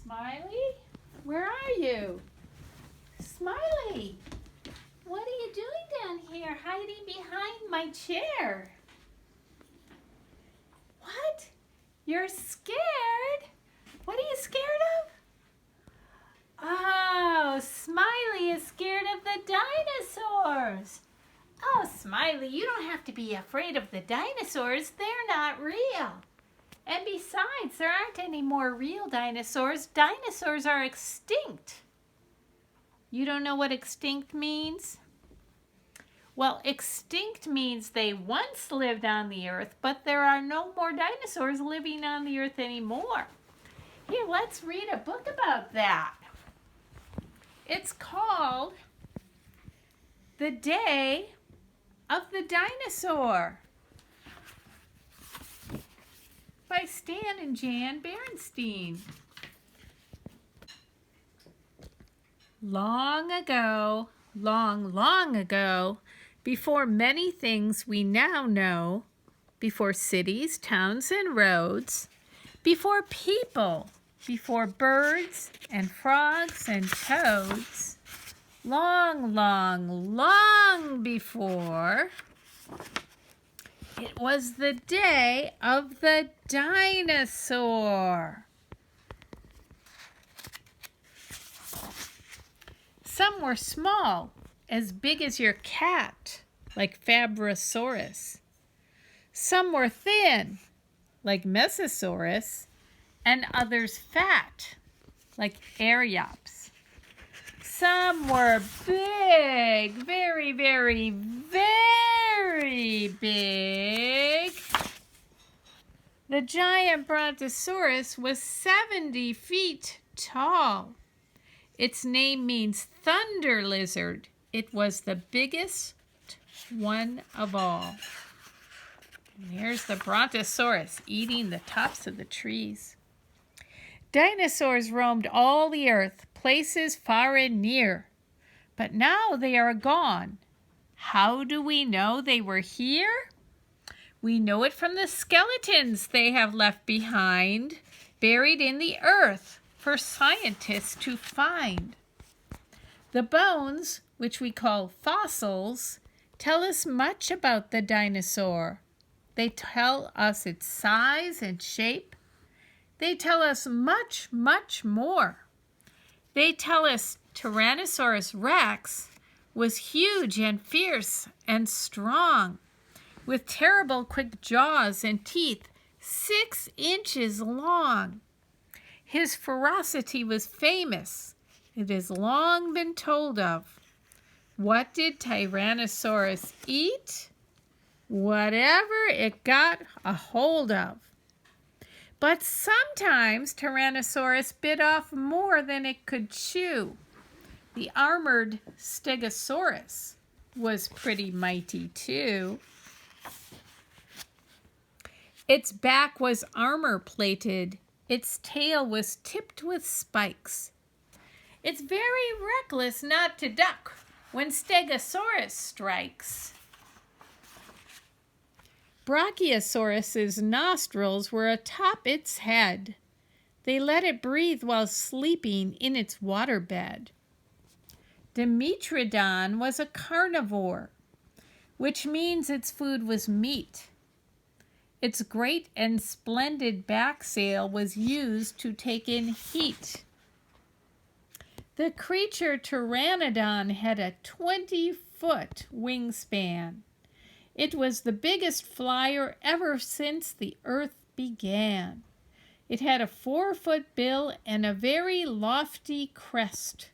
Smiley? Where are you? Smiley! What are you doing down here hiding behind my chair? What? You're scared? What are you scared of? Oh, Smiley is scared of the dinosaurs. Oh, Smiley, you don't have to be afraid of the dinosaurs. They're not real. And besides, there aren't any more real dinosaurs. Dinosaurs are extinct. You don't know what extinct means? Well, extinct means they once lived on the earth, but there are no more dinosaurs living on the earth anymore. Here, let's read a book about that. It's called The Day of the Dinosaur by Stan and Jan Berenstain. Long ago, long ago, before many things we now know, before cities, towns, and roads, before people, before birds and frogs and toads, long before, it was the day of the dinosaur. Some were small, as big as your cat, like Fabrasaurus. Some were thin, like Mesosaurus, and others fat, like Aryops. Some were big, very big. The giant Brontosaurus was 70 feet tall. Its name means thunder lizard. It was the biggest one of all. And here's the Brontosaurus eating the tops of the trees. Dinosaurs roamed all the earth, places far and near. But now they are gone. How do we know they were here? We know it from the skeletons they have left behind, buried in the earth for scientists to find. The bones, which we call fossils, tell us much about the dinosaur. They tell us its size and shape. They tell us much more. They tell us Tyrannosaurus rex was huge and fierce and strong, with terrible quick jaws and teeth 6 inches long. His ferocity was famous. It has long been told of. What did Tyrannosaurus eat? Whatever it got a hold of. But sometimes Tyrannosaurus bit off more than it could chew. The armored Stegosaurus was pretty mighty too. Its back was armor-plated. Its tail was tipped with spikes. It's very reckless not to duck when Stegosaurus strikes. Brachiosaurus's nostrils were atop its head. They let it breathe while sleeping in its waterbed. Dimetrodon was a carnivore, which means its food was meat. Its great and splendid back sail was used to take in heat. The creature Pteranodon had a 20-foot wingspan. It was the biggest flyer ever since the earth began. It had a 4-foot bill and a very lofty crest.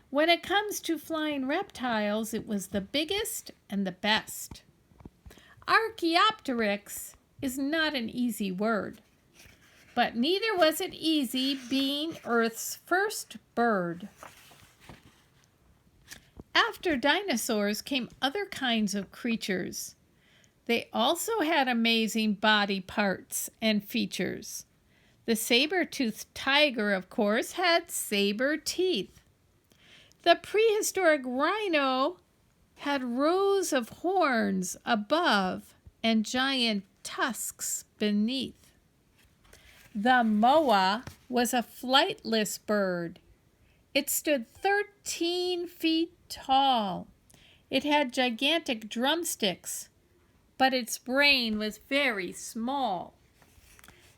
When it comes to flying reptiles, it was the biggest and the best. Archaeopteryx is not an easy word, but neither was it easy being Earth's first bird. After dinosaurs came other kinds of creatures. They also had amazing body parts and features. The saber-toothed tiger, of course, had saber teeth. The prehistoric rhino had rows of horns above and giant tusks beneath. The moa was a flightless bird. It stood 13 feet tall. It had gigantic drumsticks, but its brain was very small.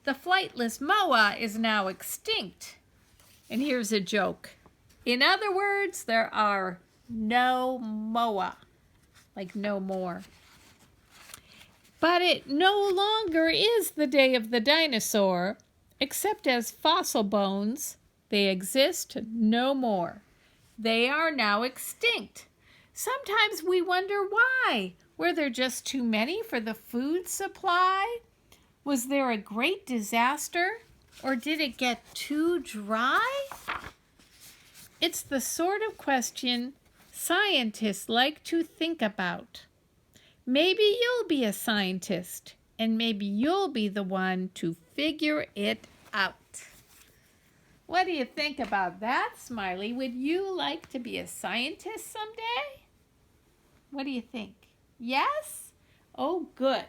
The flightless moa is now extinct. And here's a joke. In other words, there are no moa, like no more. But it no longer is the day of the dinosaur, except as fossil bones. They exist no more. They are now extinct. Sometimes we wonder why. Were there just too many for the food supply? Was there a great disaster? Or did it get too dry? It's the sort of question scientists like to think about. Maybe you'll be a scientist, and maybe you'll be the one to figure it out. What do you think about that, Smiley? Would you like to be a scientist someday? What do you think? Yes? Oh, good.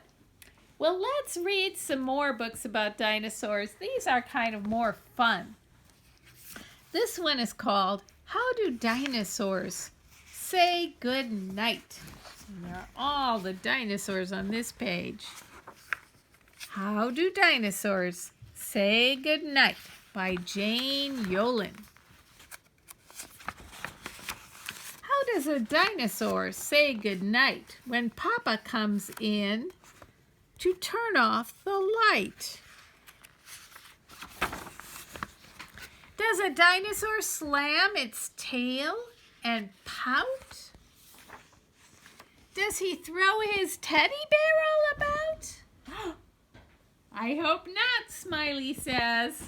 Well, let's read some more books about dinosaurs. These are kind of more fun. This one is called, How Do Dinosaurs Say Goodnight? And there are all the dinosaurs on this page. How Do Dinosaurs Say Goodnight by Jane Yolen. How does a dinosaur say goodnight when Papa comes in to turn off the light? Does a dinosaur slam its tail and pout? Does he throw his teddy bear all about? I hope not, Smiley says.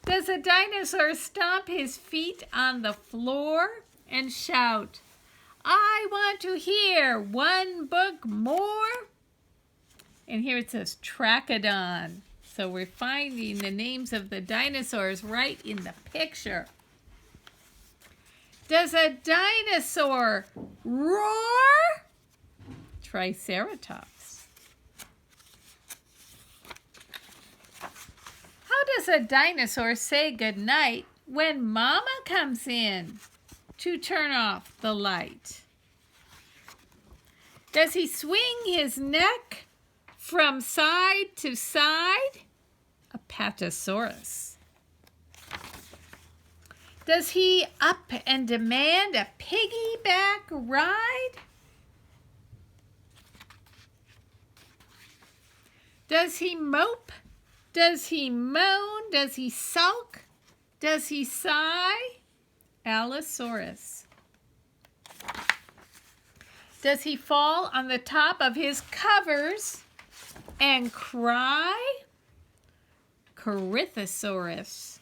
Does a dinosaur stomp his feet on the floor and shout, I want to hear one book more? And here it says Trachodon. So we're finding the names of the dinosaurs right in the picture. Does a dinosaur roar? Triceratops. How does a dinosaur say goodnight when Mama comes in to turn off the light? Does he swing his neck from side to side? Apatosaurus. Does he up and demand a piggyback ride? Does he mope? Does he moan? Does he sulk? Does he sigh? Allosaurus. Does he fall on the top of his covers and cry? Corythosaurus.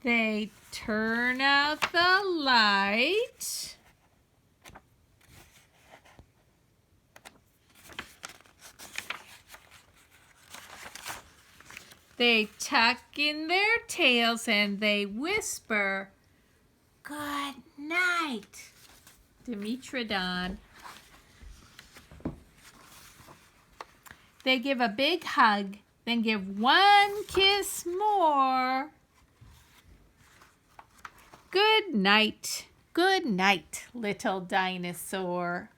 They turn out the light. They tuck in their tails and they whisper, Good night, Dimetrodon. They give a big hug, then give one kiss more. Good night, little dinosaur.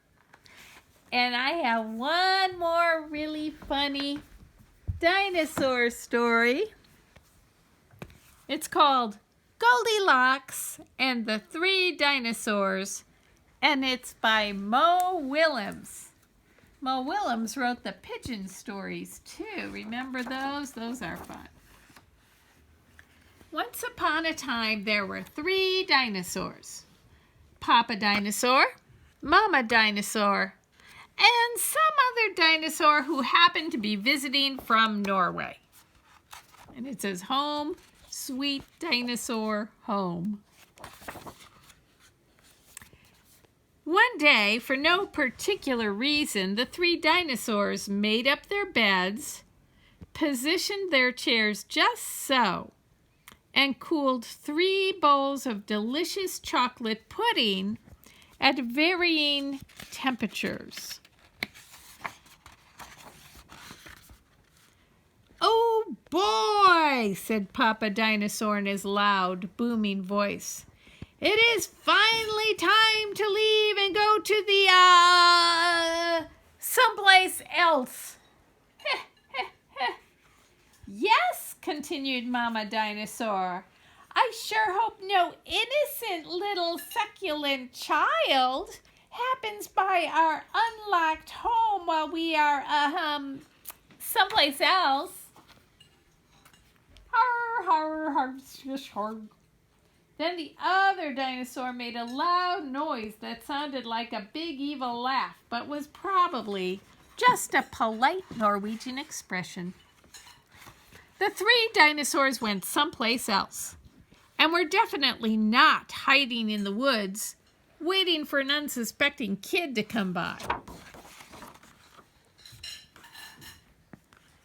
And I have one more really funny dinosaur story. It's called Goldilocks and the Three Dinosaurs, and it's by Mo Willems. Mo Willems wrote the pigeon stories too. Remember those? Those are fun. Once upon a time, there were three dinosaurs. Papa Dinosaur, Mama Dinosaur, and some other dinosaur who happened to be visiting from Norway. And it says, home, sweet dinosaur, home. One day, for no particular reason, the three dinosaurs made up their beds, positioned their chairs just so, and cooled 3 bowls of delicious chocolate pudding at varying temperatures. "Oh boy," said Papa Dinosaur in his loud, booming voice. "It is finally time to leave and go to the, someplace else." "Yes," continued Mama Dinosaur. "I sure hope no innocent little succulent child happens by our unlocked home while we are, someplace else." Har, har, har, shush, har. Then the other dinosaur made a loud noise that sounded like a big evil laugh, but was probably just a polite Norwegian expression. The three dinosaurs went someplace else, and were definitely not hiding in the woods, waiting for an unsuspecting kid to come by.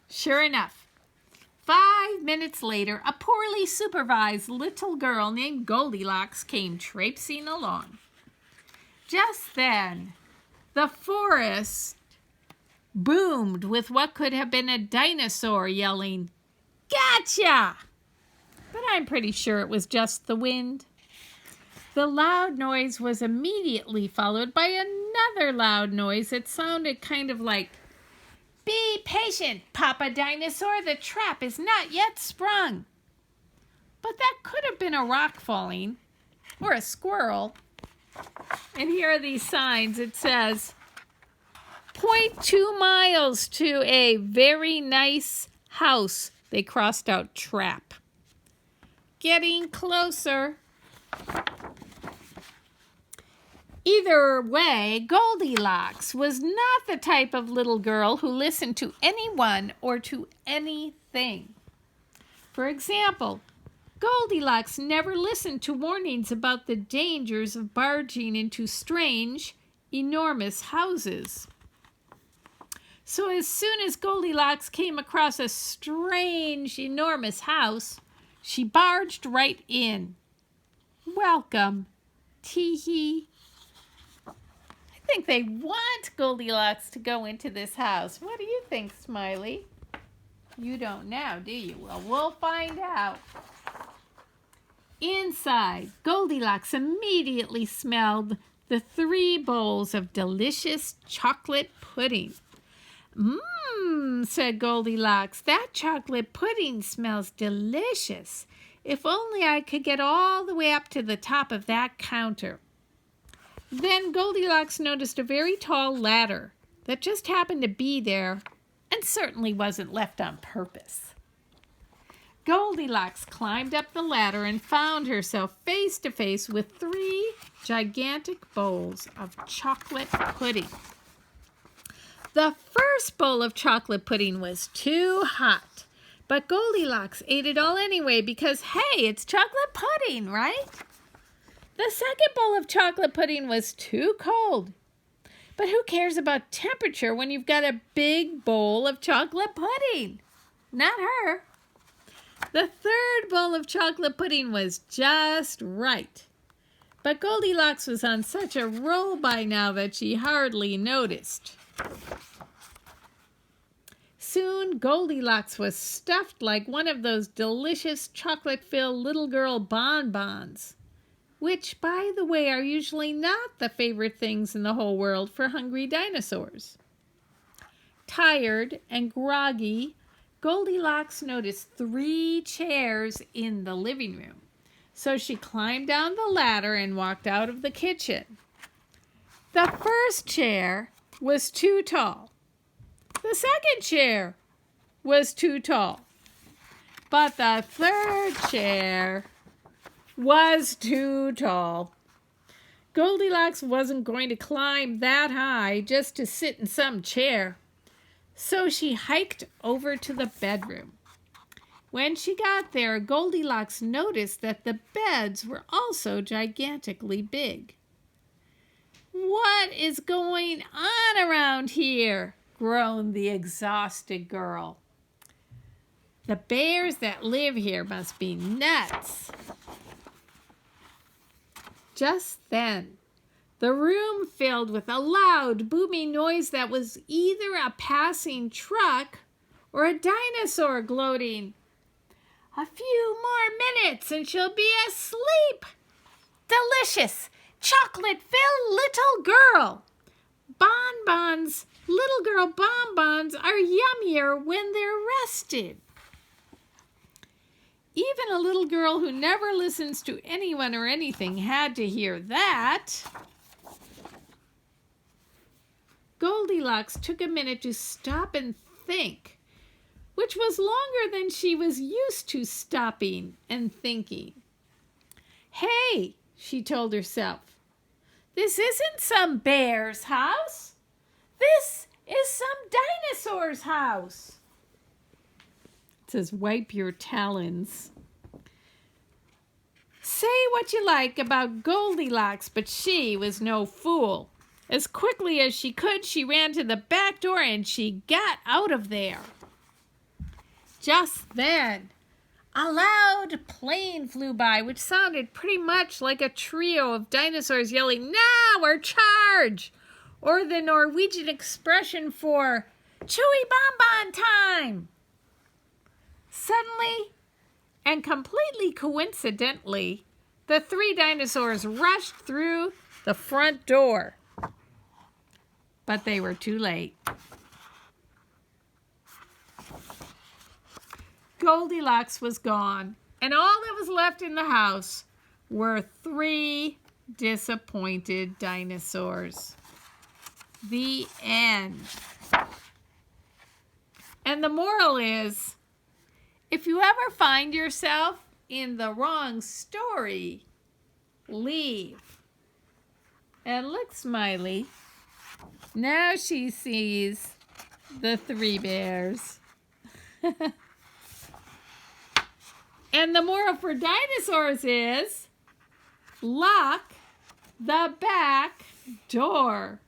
Sure enough, 5 minutes later, a poorly supervised little girl named Goldilocks came traipsing along. Just then, the forest boomed with what could have been a dinosaur yelling, "Gotcha!" But I'm pretty sure it was just the wind. The loud noise was immediately followed by another loud noise that sounded kind of like, "Be patient, Papa Dinosaur, the trap is not yet sprung." But that could have been a rock falling, or a squirrel. And here are these signs. It says, 0.2 miles to a very nice house. They crossed out trap. Getting closer. Either way, Goldilocks was not the type of little girl who listened to anyone or to anything. For example, Goldilocks never listened to warnings about the dangers of barging into strange, enormous houses. So as soon as Goldilocks came across a strange, enormous house, she barged right in. "Welcome, tee-hee." I think they want Goldilocks to go into this house. What do you think, Smiley? You don't now, do you? Well, we'll find out. Inside, Goldilocks immediately smelled the 3 bowls of delicious chocolate pudding. "Mmm," said Goldilocks, "that chocolate pudding smells delicious. If only I could get all the way up to the top of that counter." Then Goldilocks noticed a very tall ladder that just happened to be there and certainly wasn't left on purpose. Goldilocks climbed up the ladder and found herself face to face with 3 gigantic bowls of chocolate pudding. The first bowl of chocolate pudding was too hot, but Goldilocks ate it all anyway because, hey, it's chocolate pudding, right? The second bowl of chocolate pudding was too cold. But who cares about temperature when you've got a big bowl of chocolate pudding? Not her. The third bowl of chocolate pudding was just right. But Goldilocks was on such a roll by now that she hardly noticed. Soon Goldilocks was stuffed like one of those delicious chocolate-filled little girl bonbons, which, by the way, are usually not the favorite things in the whole world for hungry dinosaurs. Tired and groggy, Goldilocks noticed 3 chairs in the living room, so she climbed down the ladder and walked out of the kitchen. The first chair was too tall. The second chair was too tall. But the third chair was too tall. Goldilocks wasn't going to climb that high just to sit in some chair. So she hiked over to the bedroom. When she got there, Goldilocks noticed that the beds were also gigantically big. "What is going on around here?" groaned the exhausted girl. "The bears that live here must be nuts." Just then, The room filled with a loud, booming noise that was either a passing truck or a dinosaur gloating. "A few more minutes and she'll be asleep. Delicious, chocolate-filled little girl. Bonbons, little girl bonbons are yummier when they're rested." Even a little girl who never listens to anyone or anything had to hear that. Goldilocks took a minute to stop and think, which was longer than she was used to stopping and thinking. "Hey," she told herself, "this isn't some bear's house. This is some dinosaur's house." It says, "Wipe your talons." Say what you like about Goldilocks, but she was no fool. As quickly as she could, she ran to the back door and she got out of there. Just then, a loud plane flew by, which sounded pretty much like a trio of dinosaurs yelling, "Now!" or "Charge!" or the Norwegian expression for "Chewy bonbon time!" Suddenly, and completely coincidentally, the three dinosaurs rushed through the front door. But they were too late. Goldilocks was gone, and all that was left in the house were 3 disappointed dinosaurs. The end. And the moral is, if you ever find yourself in the wrong story, leave. And look, Smiley. Now she sees the 3 bears. And the moral for dinosaurs is, lock the back door.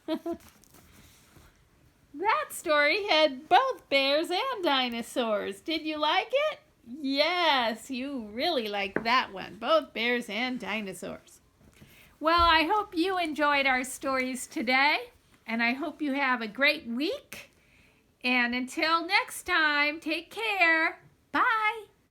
That story had both bears and dinosaurs. Did you like it? Yes, you really liked that one. Both bears and dinosaurs. Well, I hope you enjoyed our stories today, and I hope you have a great week. And until next time, take care. Bye.